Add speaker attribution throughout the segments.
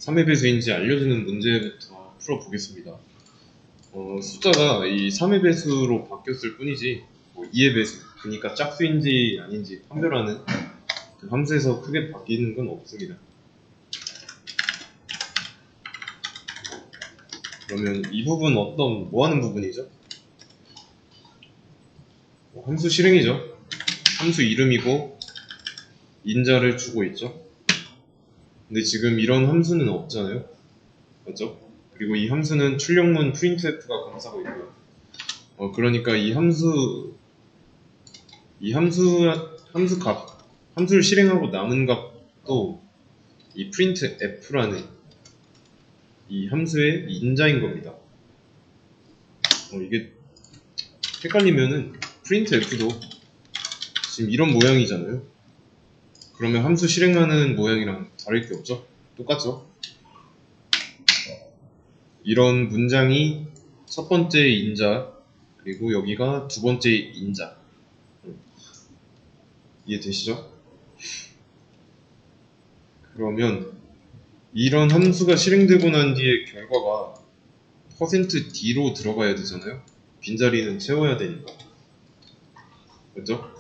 Speaker 1: 3의 배수인지 알려주는 문제부터 풀어보겠습니다. 숫자가 이 3의 배수로 바뀌었을 뿐이지 2의 배수, 그러니까 짝수인지 아닌지 판별하는 그 함수에서 크게 바뀌는 건 없습니다. 그러면 이 부분 뭐 하는 부분이죠? 함수 실행이죠. 함수 이름이고 인자를 주고 있죠. 근데 지금 이런 함수는 없잖아요. 맞죠? 그리고 이 함수는 출력문 printf가 감싸고 있고요. 그러니까 함수를 실행하고 남은 값도 이 printf라는 이 함수의 인자인 겁니다. 이게 헷갈리면은 printf도 지금 이런 모양이잖아요. 그러면 함수 실행하는 모양이랑 다를 게 없죠? 똑같죠? 이런 문장이 첫 번째 인자, 그리고 여기가 두 번째 인자. 이해되시죠? 그러면 이런 함수가 실행되고 난 뒤에 결과가 %d로 들어가야 되잖아요. 빈자리는 채워야 되니까. 그렇죠?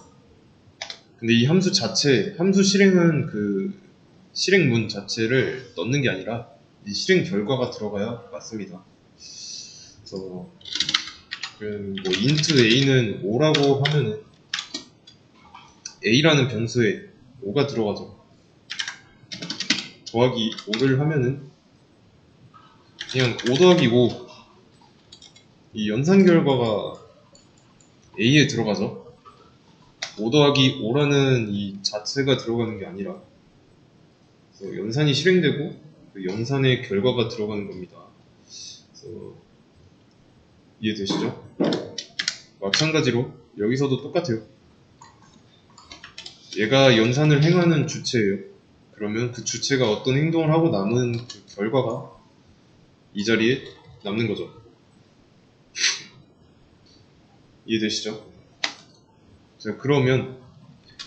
Speaker 1: 근데 이 함수 실행한 그 실행문 자체를 넣는 게 아니라 이 실행 결과가 들어가야 맞습니다. 그래서 뭐 int a는 5라고 하면은 a라는 변수에 5가 들어가죠. 더하기 5를 하면은 그냥 5 더하기 5 이 연산 결과가 a에 들어가죠. 5 더하기 5라는 이 자체가 들어가는 게 아니라 연산이 실행되고 그 연산의 결과가 들어가는 겁니다. 그래서 이해되시죠? 마찬가지로 여기서도 똑같아요. 얘가 연산을 행하는 주체예요. 그러면 그 주체가 어떤 행동을 하고 남은 그 결과가 이 자리에 남는 거죠. 이해되시죠? 자, 그러면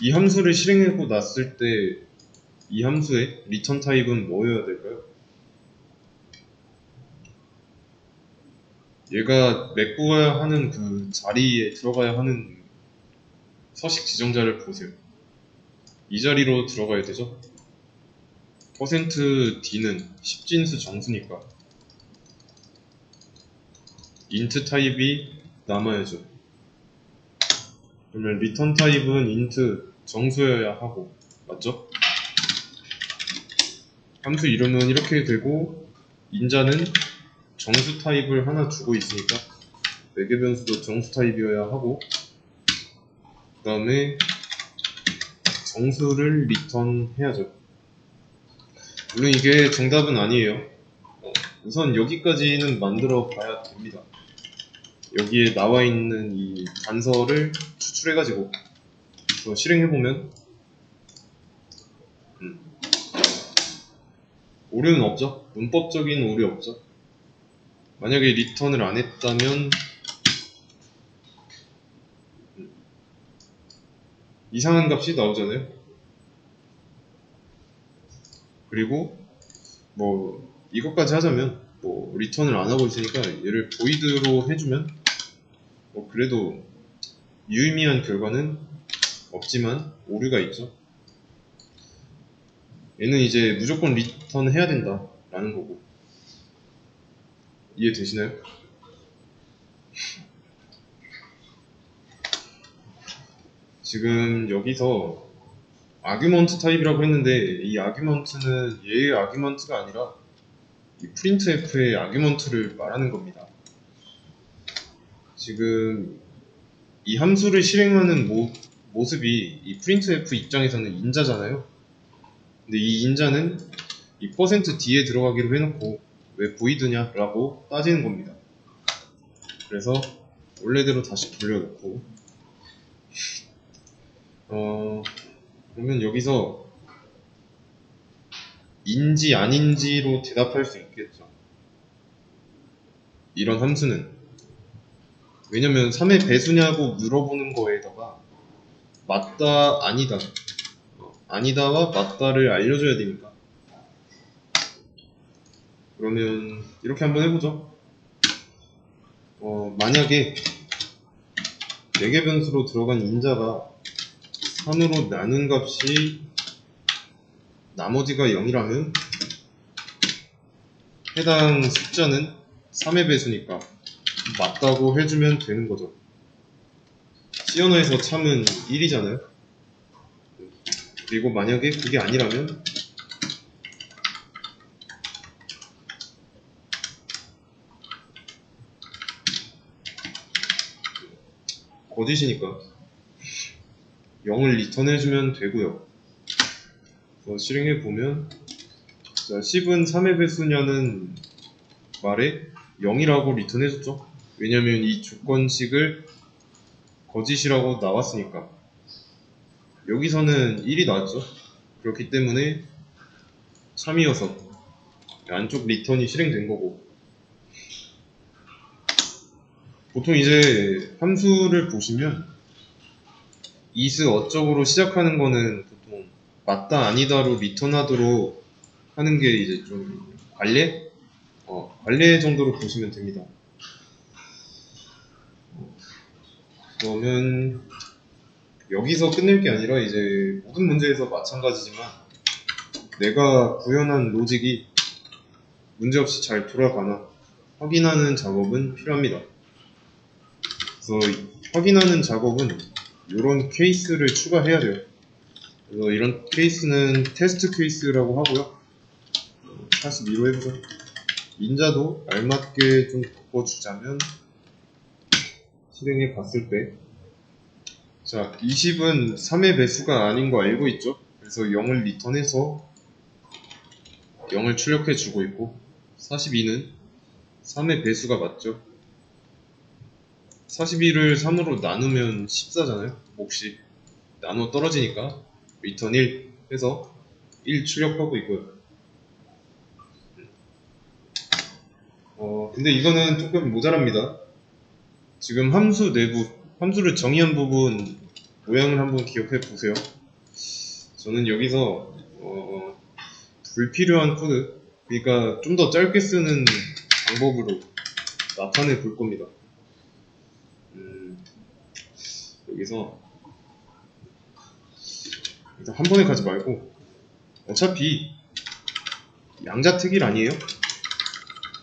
Speaker 1: 이 함수를 실행하고 났을 때 이 함수의 리턴 타입은 뭐여야 될까요? 얘가 메꿔야 하는 그 자리에 들어가야 하는 서식 지정자를 보세요. 이 자리로 들어가야 되죠? %d는 10진수 정수니까 int 타입이 남아야죠. 그러면 리턴 타입은 int 정수여야 하고, 맞죠? 함수 이름은 이렇게 되고 인자는 정수 타입을 하나 주고 있으니까 매개 변수도 정수 타입이어야 하고, 그 다음에 정수를 리턴 해야죠. 물론 이게 정답은 아니에요. 우선 여기까지는 만들어 봐야 됩니다. 여기에 나와 있는 이 단서를 추출해가지고 실행해보면 오류는 없죠? 문법적인 오류 없죠? 만약에 리턴을 안 했다면 이상한 값이 나오잖아요. 그리고 이것까지 하자면 리턴을 안 하고 있으니까 얘를 void로 해주면 그래도 유의미한 결과는 없지만 오류가 있죠. 얘는 이제 무조건 리턴 해야 된다 라는 거고. 이해되시나요? 지금 여기서 아규먼트 타입이라고 했는데 이 아규먼트는 얘의 아규먼트가 아니라 이 printf의 아규먼트를 말하는 겁니다. 지금 이 함수를 실행하는 모습이 이 printf 입장에서는 인자잖아요. 근데 이 인자는 이 %d에 들어가기로 해놓고 왜 void냐 라고 따지는 겁니다. 그래서 원래대로 다시 돌려놓고 그러면 여기서 인지 아닌지로 대답할 수 있겠죠. 이런 함수는 왜냐면 3의 배수냐고 물어보는 거에다가 맞다 아니다 아니다와 맞다를 알려줘야 되니까 그러면 이렇게 한번 해보죠. 만약에 4개 변수로 들어간 인자가 3으로 나눈 값이 나머지가 0이라면 해당 숫자는 3의 배수니까 맞다고 해주면 되는 거죠. C 언어에서 참은 1이잖아요. 그리고 만약에 그게 아니라면 거짓이니까 0을 리턴해주면 되고요. 실행해보면 자, 10은 3의 배수냐는 말에 0이라고 리턴해줬죠. 왜냐면 이 조건식을 거짓이라고 나왔으니까. 여기서는 1이 나왔죠. 그렇기 때문에 참이어서 안쪽 리턴이 실행된 거고, 보통 이제 함수를 보시면 is 어쩌고로 시작하는 거는 보통 맞다 아니다로 리턴하도록 하는 게 이제 좀 관례 정도로 보시면 됩니다. 그러면 여기서 끝낼 게 아니라 이제 모든 문제에서 마찬가지지만 내가 구현한 로직이 문제없이 잘 돌아가나 확인하는 작업은 필요합니다. 그래서 확인하는 작업은 이런 케이스를 추가해야 돼요. 그래서 이런 케이스는 테스트 케이스라고 하고요. 42로 해보죠. 인자도 알맞게 좀 바꿔주자면 실행해 봤을 때, 자, 20은 3의 배수가 아닌 거 알고 있죠? 그래서 0을 리턴해서 0을 출력해 주고 있고, 42는 3의 배수가 맞죠? 42를 3으로 나누면 14잖아요? 몫이 나눠 떨어지니까 리턴 1 해서 1 출력하고 있고요. 근데 이거는 조금 모자랍니다. 지금 함수 내부, 함수를 정의한 부분 모양을 한번 기억해 보세요. 저는 여기서 불필요한 코드, 그러니까 좀 더 짧게 쓰는 방법으로 나타내 볼 겁니다. 여기서 일단 한 번에 가지 말고, 어차피 양자택일 아니에요?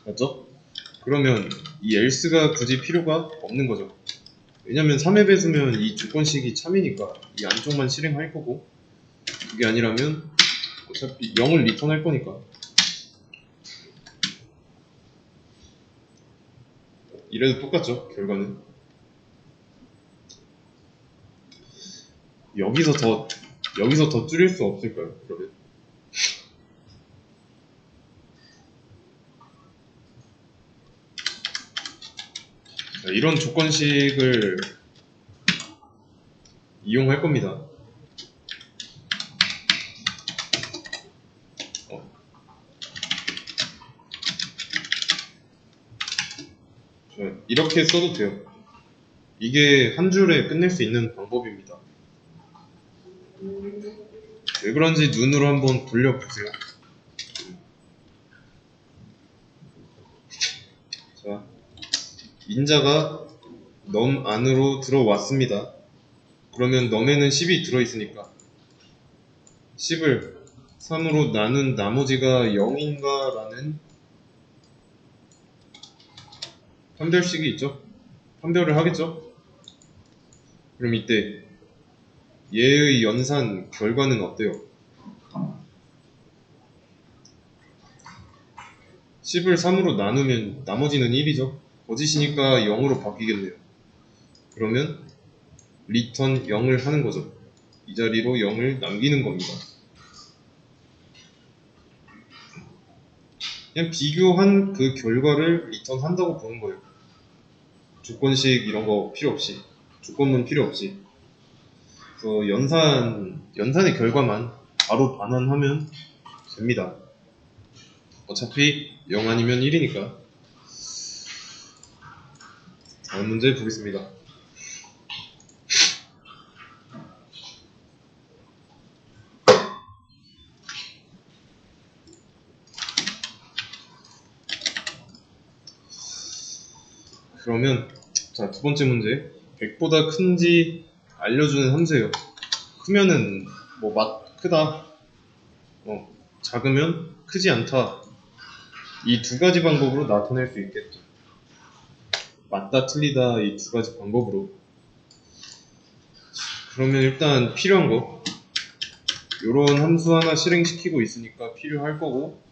Speaker 1: 맞죠? 그러면 이 else가 굳이 필요가 없는 거죠. 왜냐면 3의 배수면 이 조건식이 참이니까 이 안쪽만 실행할 거고, 그게 아니라면 어차피 0을 리턴할 거니까 이래도 똑같죠, 결과는. 여기서 더 줄일 수 없을까요, 그러면? 자, 이런 조건식을 이용할 겁니다. 이렇게 써도 돼요. 이게 한 줄에 끝낼 수 있는 방법입니다. 왜 그런지 눈으로 한번 돌려보세요. 자, 인자가 넘 안으로 들어왔습니다. 그러면 넘에는 10이 들어있으니까 10을 3으로 나눈 나머지가 0인가 라는 판별식이 있죠. 판별을 하겠죠. 그럼 이때 얘의 연산 결과는 어때요? 10을 3으로 나누면 나머지는 1이죠. 거짓이니까 0으로 바뀌겠네요. 그러면 리턴 0을 하는 거죠. 이 자리로 0을 남기는 겁니다. 그냥 비교한 그 결과를 리턴 한다고 보는 거예요. 조건식 이런 거 필요 없이, 조건문 필요 없이. 그래서 연산의 결과만 바로 반환하면 됩니다. 어차피 0 아니면 1이니까. 다음 문제 보겠습니다. 그러면 자, 두 번째 문제. 100보다 큰지 알려주는 함수예요. 크면은 크다, 작으면 크지 않다. 이 두 가지 방법으로 나타낼 수 있겠죠. 맞다 틀리다 이 두 가지 방법으로. 그러면 일단 필요한 거, 요런 함수 하나 실행시키고 있으니까 필요할 거고,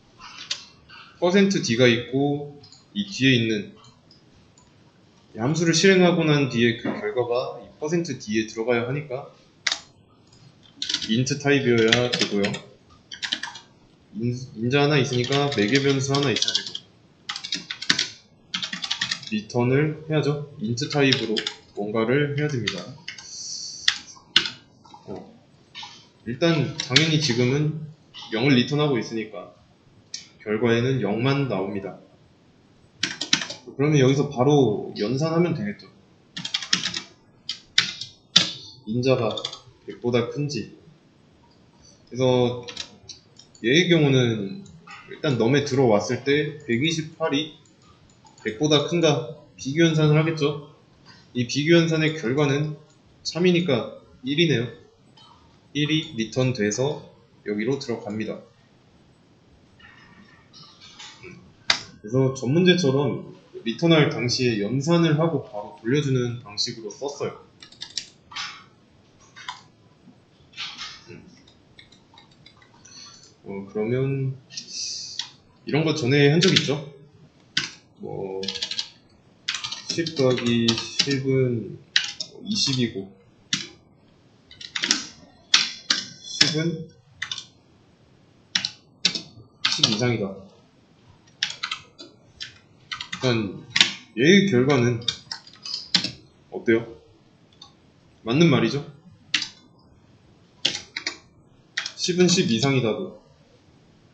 Speaker 1: %d가 있고 이 뒤에 있는 이 함수를 실행하고 난 뒤에 그 결과가 이 %d에 들어가야 하니까 int 타입이어야 되고요. 인자 하나 있으니까 매개 변수 하나 있어야 되고, 리턴을 해야죠. int 타입으로 뭔가를 해야 됩니다. 일단 당연히 지금은 0을 리턴하고 있으니까 결과에는 0만 나옵니다. 그러면 여기서 바로 연산하면 되겠죠. 인자가 100보다 큰지. 그래서 얘의 경우는 일단 넘에 들어왔을 때 128이 100보다 큰가 비교연산을 하겠죠. 이 비교연산의 결과는 3이니까 1이네요. 1이 리턴 돼서 여기로 들어갑니다. 그래서 전 문제처럼 리턴할 당시에 연산을 하고 바로 돌려주는 방식으로 썼어요. 그러면 이런 거 전에 한 적 있죠? 10 더하기 10은 20이고 10은 10 이상이다. 일단 얘의 결과는 어때요? 맞는 말이죠? 10은 10 이상이다도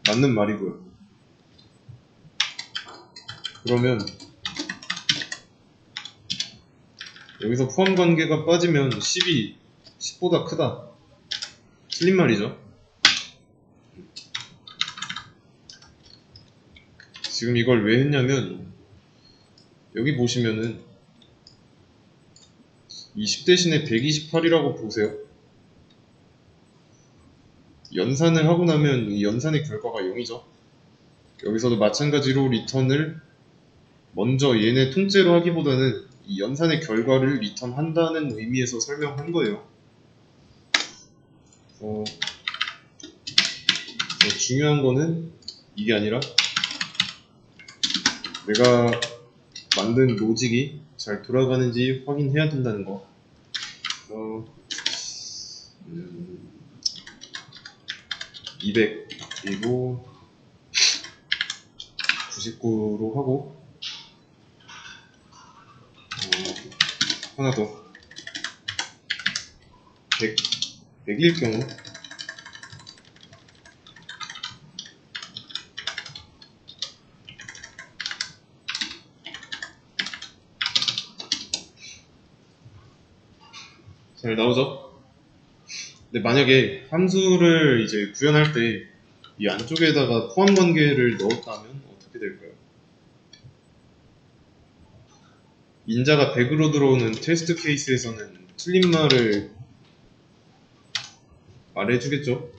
Speaker 1: 맞는 말이고요. 그러면 여기서 포함관계가 빠지면 10이 10보다 크다. 틀린 말이죠. 지금 이걸 왜 했냐면 여기 보시면은 이 10 대신에 128이라고 보세요. 연산을 하고 나면 이 연산의 결과가 0이죠. 여기서도 마찬가지로 리턴을 먼저 얘네 통째로 하기보다는 이 연산의 결과를 리턴한다는 의미에서 설명한 거예요. 중요한 거는 이게 아니라 내가 만든 로직이 잘 돌아가는지 확인해야 된다는 거. 200 그리고 99로 하고 하나 더 100일 경우 잘 나오죠? 근데 만약에 함수를 이제 구현할 때 이 안쪽에다가 포함관계를 넣었다면 어떻게 될까요? 인자가 100으로 들어오는 테스트 케이스에서는 틀린 말을 말해주겠죠?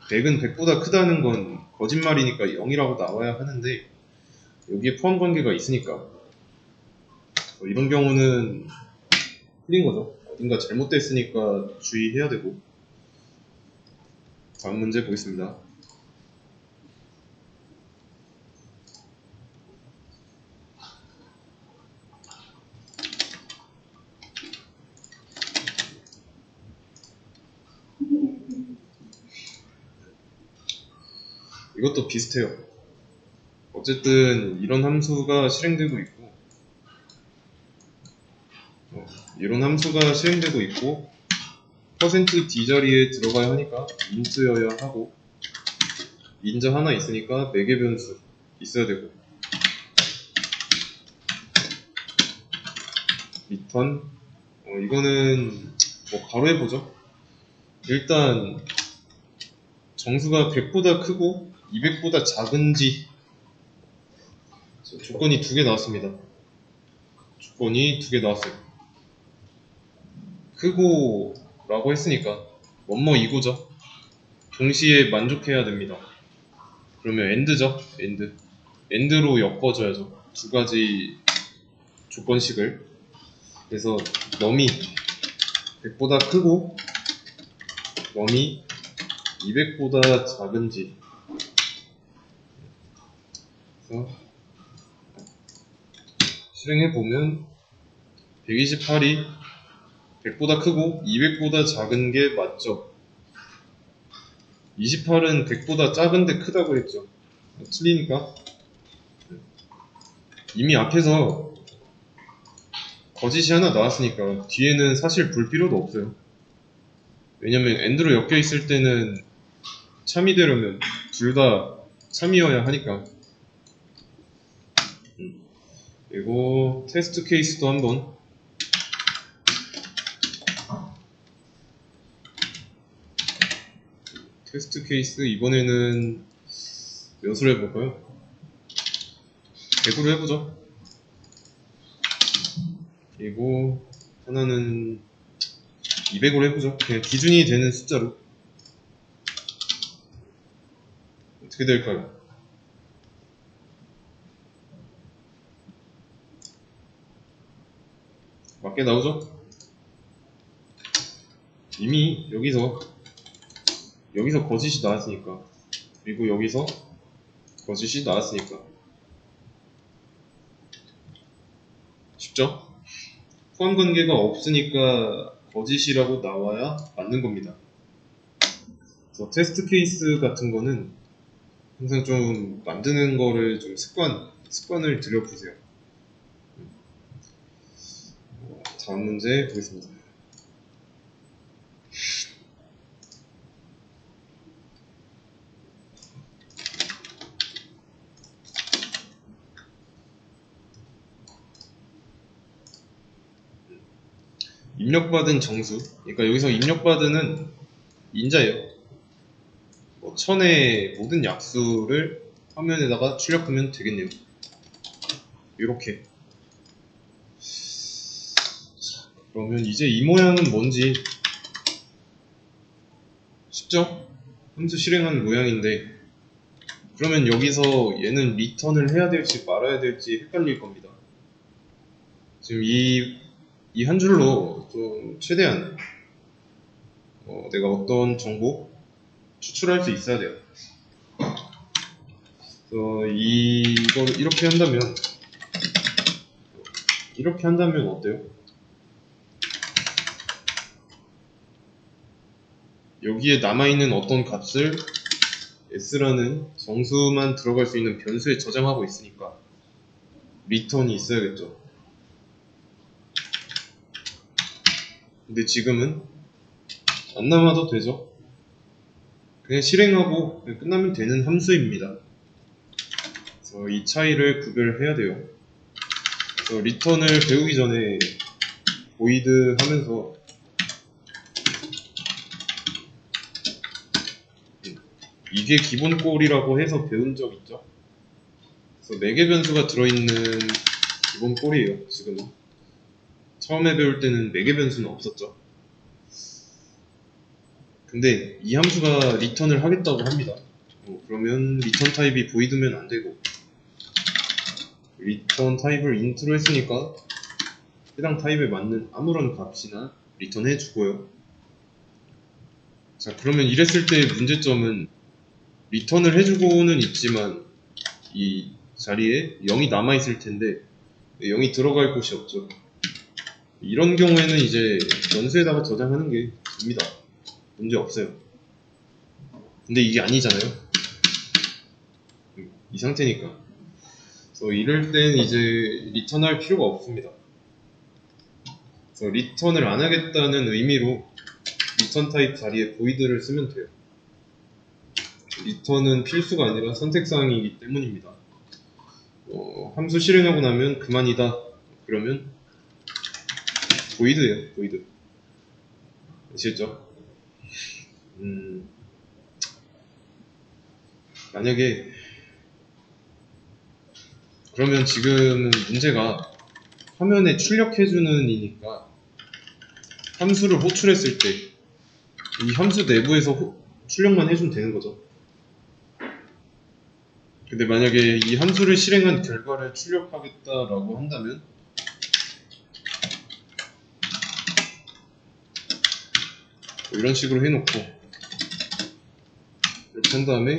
Speaker 1: 100은 100보다 크다는 건 거짓말이니까 0이라고 나와야 하는데 여기에 포함관계가 있으니까 이런 경우는 틀린 거죠. 어딘가 잘못됐으니까 주의해야 되고. 다음 문제 보겠습니다. 이것도 비슷해요. 어쨌든 이런 함수가 실행되고 있고 이런 함수가 실행되고 있고 %d 자리에 들어가야 하니까 int여야 하고 인자 하나 있으니까 매개 변수 있어야 되고 리턴 이거는 바로 해보죠. 일단 정수가 100보다 크고 200보다 작은지 조건이 두 개 나왔습니다. 조건이 두 개 나왔어요. 크고 라고 했으니까 원뭐 이고죠. 동시에 만족해야 됩니다. 그러면 AND죠. AND로 엮어줘야죠. 두 가지 조건식을. 그래서 넘이 100보다 크고 넘이 200보다 작은지. 그래서 실행해보면 128이 100보다 크고 200보다 작은 게 맞죠. 28은 100보다 작은데 크다고 했죠. 틀리니까. 이미 앞에서 거짓이 하나 나왔으니까 뒤에는 사실 볼 필요도 없어요. 왜냐면 AND로 엮여 있을 때는 참이 되려면 둘 다 참이어야 하니까. 그리고 테스트 케이스도 한번 테스트 케이스 이번에는 몇으로 해볼까요? 100으로 해보죠. 그리고 하나는 200으로 해보죠. 그냥 기준이 되는 숫자로. 어떻게 될까요? 맞게 나오죠? 이미 여기서 거짓이 나왔으니까, 그리고 여기서 거짓이 나왔으니까 쉽죠? 포함관계가 없으니까 거짓이라고 나와야 맞는 겁니다. 그래서 테스트 케이스 같은 거는 항상 좀 만드는 거를 좀 습관을 들여보세요. 다음 문제 보겠습니다. 입력받은 정수. 그러니까 여기서 입력받은은 인자예요. 천의 모든 약수를 화면에다가 출력하면 되겠네요. 이렇게. 그러면 이제 이 모양은 뭔지 쉽죠? 함수 실행하는 모양인데, 그러면 여기서 얘는 리턴을 해야 될지 말아야 될지 헷갈릴 겁니다. 지금 이 한 줄로 좀 최대한 내가 어떤 정보 추출할 수 있어야 돼요. 그래서 이걸 이렇게 한다면 어때요? 여기에 남아있는 어떤 값을 s라는 정수만 들어갈 수 있는 변수에 저장하고 있으니까 리턴이 있어야겠죠. 근데 지금은 안 남아도 되죠. 그냥 실행하고 그냥 끝나면 되는 함수입니다. 그래서 이 차이를 구별해야 돼요. 그래서 리턴을 배우기 전에 void 하면서 이게 기본 꼴이라고 해서 배운 적 있죠? 그래서 4개 변수가 들어있는 기본 꼴이에요, 지금은. 처음에 배울 때는 4개 변수는 없었죠. 근데 이 함수가 리턴을 하겠다고 합니다. 그러면 리턴 타입이 void면 안 되고, 리턴 타입을 int로 했으니까 해당 타입에 맞는 아무런 값이나 리턴 해주고요. 자, 그러면 이랬을 때 문제점은 리턴을 해주고는 있지만 이 자리에 0이 남아있을 텐데 0이 들어갈 곳이 없죠. 이런 경우에는 이제 변수에다가 저장하는 게 됩니다. 문제 없어요. 근데 이게 아니잖아요. 이 상태니까. 그래서 이럴 땐 이제 리턴할 필요가 없습니다. 그래서 리턴을 안 하겠다는 의미로 리턴 타입 자리에 void를 쓰면 돼요. 리턴은 필수가 아니라 선택사항이기 때문입니다. 함수 실행하고 나면 그만이다. 그러면 void예요. void. 아시겠죠? 만약에 그러면 지금은 문제가 화면에 출력해주는 이니까 함수를 호출했을 때 이 함수 내부에서 출력만 해주면 되는 거죠. 근데 만약에 이 함수를 실행한 결과를 출력하겠다라고 한다면 이런 식으로 해놓고 이렇게 한 다음에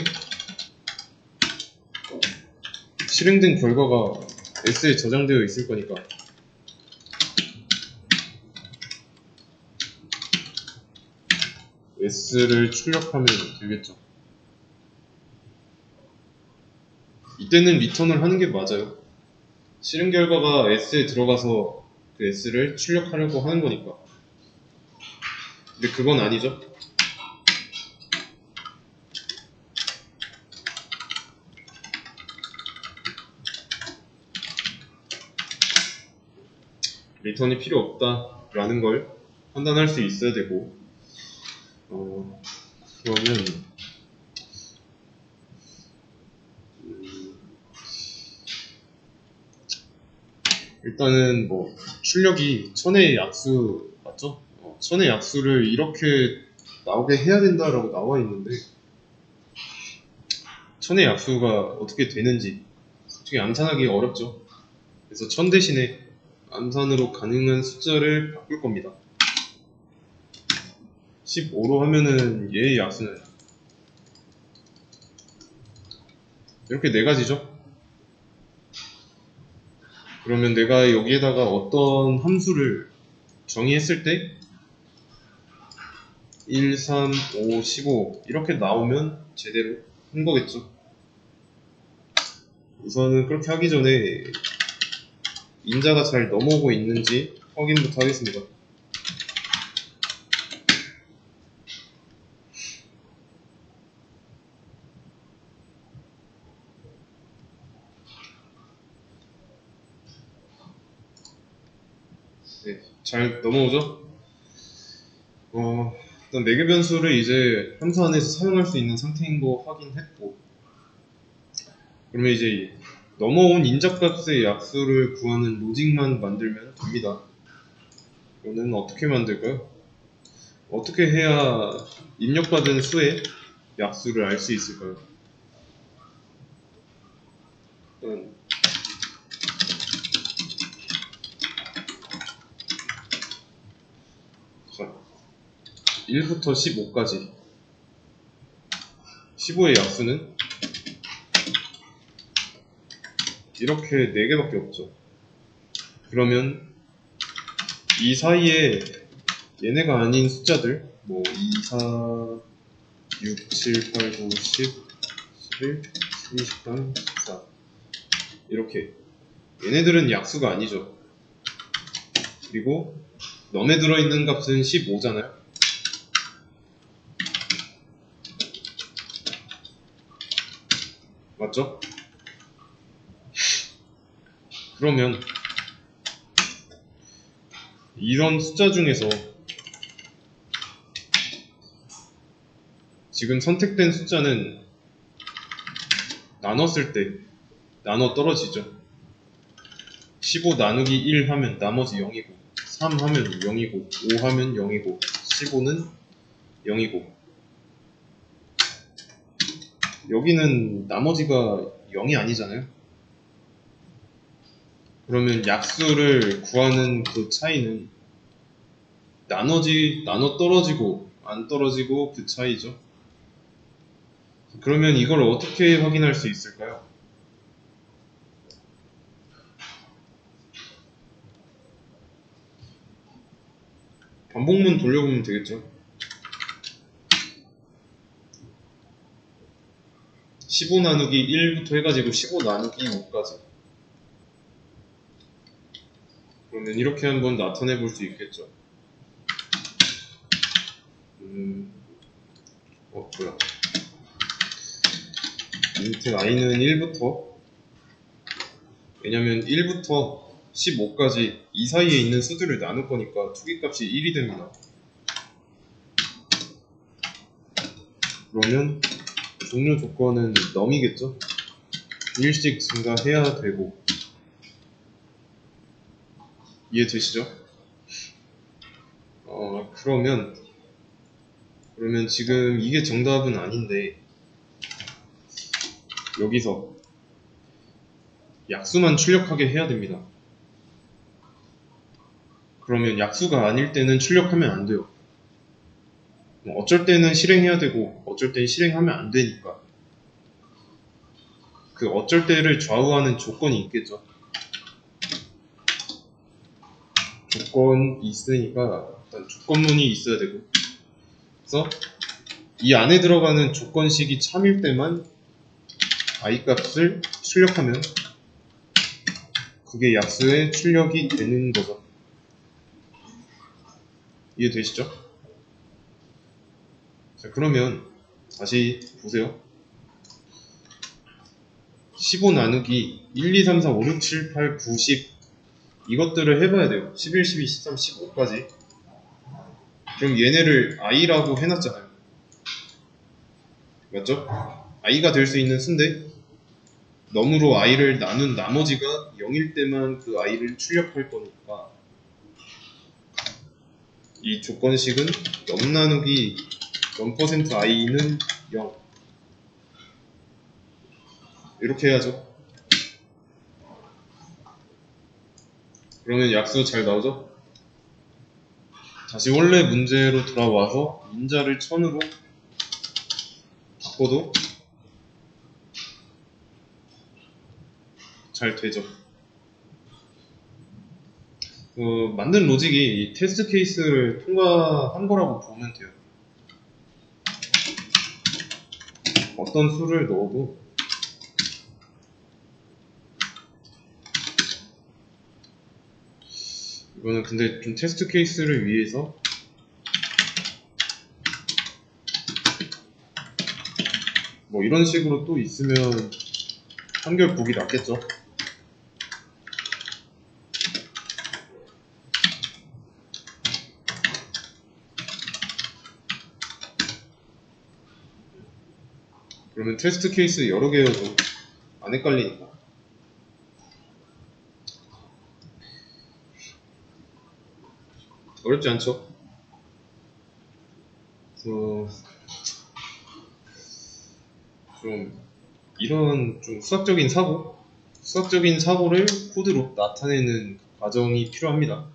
Speaker 1: 실행된 결과가 S에 저장되어 있을 거니까 S를 출력하면 되겠죠. 이때는 리턴을 하는 게 맞아요. 실행 결과가 S에 들어가서 그 S를 출력하려고 하는 거니까. 근데 그건 아니죠. 리턴이 필요 없다라는 걸 판단할 수 있어야 되고, 그러면 일단은 뭐 출력이 천의 약수 맞죠? 천의 약수를 이렇게 나오게 해야 된다라고 나와 있는데 천의 약수가 어떻게 되는지 솔직히 암산하기 어렵죠. 그래서 천 대신에 암산으로 가능한 숫자를 바꿀 겁니다. 15로 하면은 얘의 약수는 이렇게 네 가지죠. 그러면 내가 여기에다가 어떤 함수를 정의했을 때 1, 3, 5, 15 이렇게 나오면 제대로 한 거겠죠. 우선은 그렇게 하기 전에 인자가 잘 넘어오고 있는지 확인부터 하겠습니다. 네, 잘 넘어오죠? 일단 매개 변수를 이제 함수 안에서 사용할 수 있는 상태인 거 확인했고, 그러면 이제 넘어온 인자값의 약수를 구하는 로직만 만들면 됩니다. 이거는 어떻게 만들까요? 어떻게 해야 입력받은 수의 약수를 알 수 있을까요? 일단 자, 1부터 15까지 15의 약수는 이렇게 4개밖에 없죠. 그러면 이 사이에 얘네가 아닌 숫자들 뭐 2, 4, 6, 7, 8, 9, 10, 11, 12, 13, 14 이렇게 얘네들은 약수가 아니죠. 그리고 넘에 들어있는 값은 15잖아요. 맞죠? 그러면 이런 숫자 중에서 지금 선택된 숫자는 나눴을 때 나눠 떨어지죠. 15 나누기 1 하면 나머지 0이고 3 하면 0이고 5 하면 0이고 15는 0이고 여기는 나머지가 0이 아니잖아요. 그러면 약수를 구하는 그 차이는 나눠 떨어지고 안 떨어지고 그 차이죠. 그러면 이걸 어떻게 확인할 수 있을까요? 반복문 돌려보면 되겠죠. 15 나누기 1부터 해가지고 15 나누기 5까지. 그러면 이렇게 한번 나타내 볼 수 있겠죠. 뭐야. 인트 i는 1부터 왜냐면 1부터 15까지 이 사이에 있는 수들을 나눌 거니까 투기값이 1이 됩니다. 그러면 종료 조건은 num이겠죠? 1씩 증가해야 되고. 이해되시죠? 그러면 지금 이게 정답은 아닌데 여기서 약수만 출력하게 해야 됩니다. 그러면 약수가 아닐 때는 출력하면 안 돼요. 어쩔 때는 실행해야 되고 어쩔 때는 실행하면 안 되니까 그 어쩔 때를 좌우하는 조건이 있겠죠. 조건이 있으니까 일단 조건문이 있어야 되고, 그래서 이 안에 들어가는 조건식이 참일 때만 i 값을 출력하면 그게 약수의 출력이 되는 거죠. 이해되시죠? 자, 그러면 다시 보세요. 15 나누기 1, 2, 3, 4, 5, 6, 7, 8, 9, 10 이것들을 해봐야 돼요. 11, 12, 13, 15까지. 그럼 얘네를 i라고 해놨잖아요. 맞죠? i가 될 수 있는 수인데 너무로 i를 나눈 나머지가 0일 때만 그 i를 출력할 거니까 이 조건식은 0 나누기 0% i는 0 이렇게 해야죠. 그러면 약수 잘 나오죠? 다시 원래 문제로 돌아와서 인자를 1000으로 바꿔도 잘 되죠. 만든 로직이 이 테스트 케이스를 통과한 거라고 보면 돼요. 어떤 수를 넣어도 이거는 근데 좀 테스트 케이스를 위해서 뭐 이런 식으로 또 있으면 한결 보기 낫겠죠. 그러면 테스트 케이스 여러 개여도 안 헷갈리니까. 어렵지 않죠? 그래서 좀 이런 좀 수학적인 사고를 코드로 나타내는 과정이 필요합니다.